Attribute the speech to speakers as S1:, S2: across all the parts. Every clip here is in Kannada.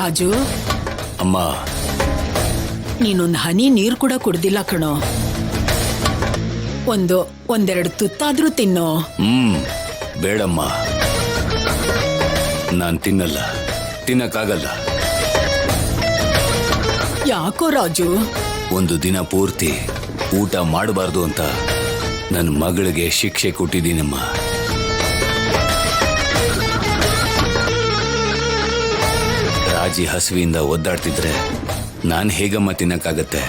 S1: ರಾಜು,
S2: ಅಮ್ಮ,
S1: ನೀನೊಂದು ಹನಿ ನೀರು ಕೂಡ ಕುಡ್ದಿಲ್ಲ ಕಣೋ. ಒಂದೆರಡು ತುತ್ತಾದ್ರೂ ತಿನ್ನೋ.
S2: ಬೇಡಮ್ಮ, ನಾನ್ ತಿನ್ನಲ್ಲ, ತಿನ್ನಕ್ಕಾಗಲ್ಲ.
S1: ಯಾಕೋ ರಾಜು?
S2: ಒಂದು ದಿನ ಪೂರ್ತಿ ಊಟ ಮಾಡಬಾರ್ದು ಅಂತ ನನ್ನ ಮಗಳಿಗೆ ಶಿಕ್ಷೆ ಕೊಟ್ಟಿದ್ದೀನಮ್ಮ. ರಾಜಿ ಹಸುವಿಂದ ಒದ್ದಾಡ್ತಿದ್ರೆ ನಾನು ಹೇಗಮ್ಮ ತಿನ್ನಕ್ಕಾಗತ್ತೆ?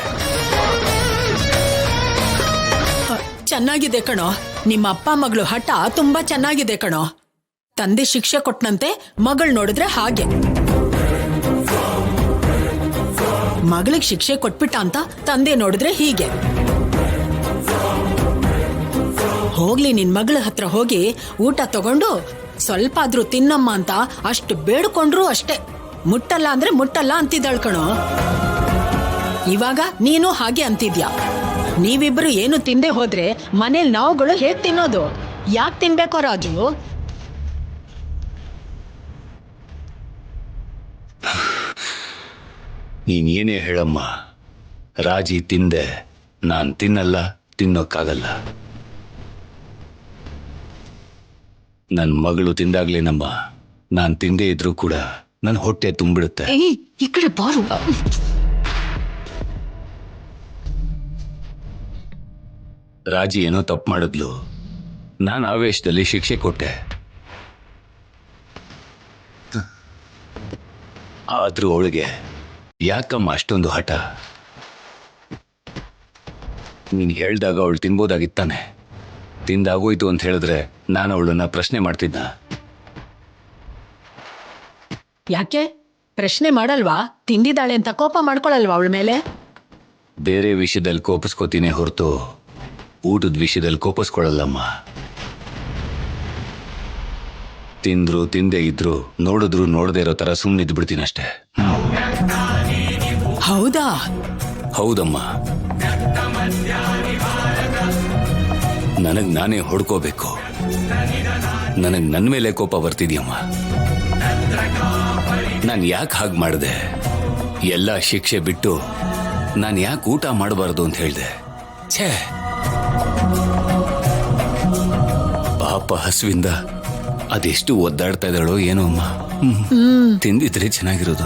S1: ಚೆನ್ನಾಗಿದೆ ಕಣೋ, ನಿಮ್ಮ ಅಪ್ಪ ಮಗಳು ಹಠ ತುಂಬಾ ಚೆನ್ನಾಗಿದೆ ಕಣೋ. ತಂದೆ ಶಿಕ್ಷೆ ಕೊಟ್ಟನಂತೆ, ಮಗಳು ನೋಡಿದ್ರೆ ಹಾಗೆ. ಮಗಳಿಗೆ ಶಿಕ್ಷೆ ಕೊಟ್ಬಿಟ್ಟ ಅಂತ ತಂದೆ ನೋಡಿದ್ರೆ ಹೀಗೆ. ಹೋಗ್ಲಿ, ನಿನ್ ಮಗಳ ಹತ್ರ ಹೋಗಿ ಊಟ ತಗೊಂಡು ಸ್ವಲ್ಪ ಆದ್ರೂ ತಿನ್ನಮ್ಮ ಅಂತ ಅಷ್ಟು ಬೇಡ್ಕೊಂಡ್ರು ಅಷ್ಟೇ. ಮುಟ್ಟಲ್ಲ ಅಂದ್ರೆ ಮುಟ್ಟಲ್ಲ ಅಂತಿದ್ದಾಳ್ ಕಣೋ. ಇವಾಗ ನೀನು ಹಾಗೆ ಅಂತಿದ್ಯಾ. ನೀವಿಬ್ರು ಏನು ತಿಂದೆ ಹೋದ್ರೆ ಮನೇಲಿ ನಾವುಗಳು ಹೇಗ್ ತಿನ್ನೋದು? ಯಾಕೆ ತಿನ್ಬೇಕೋ ರಾಜು?
S2: ನೀನ್ ಏನೇ ಹೇಳಮ್ಮ, ರಾಜಿ ತಿಂದೆ, ನಾನ್ ತಿನ್ನಲ್ಲ, ತಿನ್ನೋಕ್ಕಾಗಲ್ಲ. ನನ್ನ ಮಗಳು ತಿಂದಾಗ್ಲೇನಮ್ಮ ನಾನ್ ತಿಂದೇ ಇದ್ರೂ ಕೂಡ ನನ್ನ ಹೊಟ್ಟೆ ತುಂಬಿಡುತ್ತೆ.
S1: ಈ ಕಡೆ ಬಾರು.
S2: ರಾಜಿ ಏನೋ ತಪ್ಪು ಮಾಡಿದ್ಲು, ನಾನು ಆವೇಶದಲ್ಲಿ ಶಿಕ್ಷೆ ಕೊಟ್ಟೆ. ಆದ್ರೂ ಅವಳಿಗೆ ಯಾಕಮ್ಮ ಅಷ್ಟೊಂದು ಹಠ? ನೀನು ಹೇಳ್ದಾಗ ಅವಳು ತಿನ್ಬೋದಾಗಿತ್ತಾನೆ. ತಿಂದಾಗೋಯ್ತು ಅಂತ ಹೇಳಿದ್ರೆ ನಾನು ಅವಳನ್ನ ಪ್ರಶ್ನೆ ಮಾಡ್ತಿದ್ದ.
S1: ಯಾಕೆ ಪ್ರಶ್ನೆ ಮಾಡಲ್ವಾ? ತಿಂದಿದ್ದಾಳೆ ಅಂತ ಕೋಪ ಮಾಡ್ಕೊಳಲ್ವಾ ಅವಳ ಮೇಲೆ?
S2: ಬೇರೆ ವಿಷಯದಲ್ಲಿ ಕೋಪಿಸ್ಕೋತೀನಿ ಹೊರತು ಊಟದ ವಿಷಯದಲ್ಲಿ ಕೋಪಿಸ್ಕೊಳ್ಳಲ್ಲಮ್ಮ. ತಿಂದ್ರು ತಿಂದೇ ಇದ್ರು ನೋಡಿದ್ರು ನೋಡದೇ ಇರೋ ತರ ಸುಮ್ಮನಿದ್ದು ಬಿಡ್ತೀನಿ ಅಷ್ಟೇ.
S1: ಹೌದಾ?
S2: ಹೌದಮ್ಮ, ನನಗ್ ನಾನೇ ಹೊಡ್ಕೋಬೇಕು. ನನಗ್ ನನ್ನ ಮೇಲೆ ಕೋಪ ಬರ್ತಿದ್ಯಮ್ಮ. ನಾನು ಯಾಕೆ ಹಾಗೆ ಮಾಡಿದೆ? ಎಲ್ಲ ಶಿಕ್ಷೆ ಬಿಟ್ಟು ನಾನು ಯಾಕೆ ಊಟ ಮಾಡಬಾರ್ದು ಅಂತ ಹೇಳಿದೆ? ಛೇ, ಪಾಪ ಹಸುವಿಂದ ಅದೆಷ್ಟು ಒದ್ದಾಡ್ತಾ ಇದ್ದಾಳೋ ಏನೋ ಅಮ್ಮ. ತಿಂದಿದ್ರೆ ಚೆನ್ನಾಗಿರೋದು.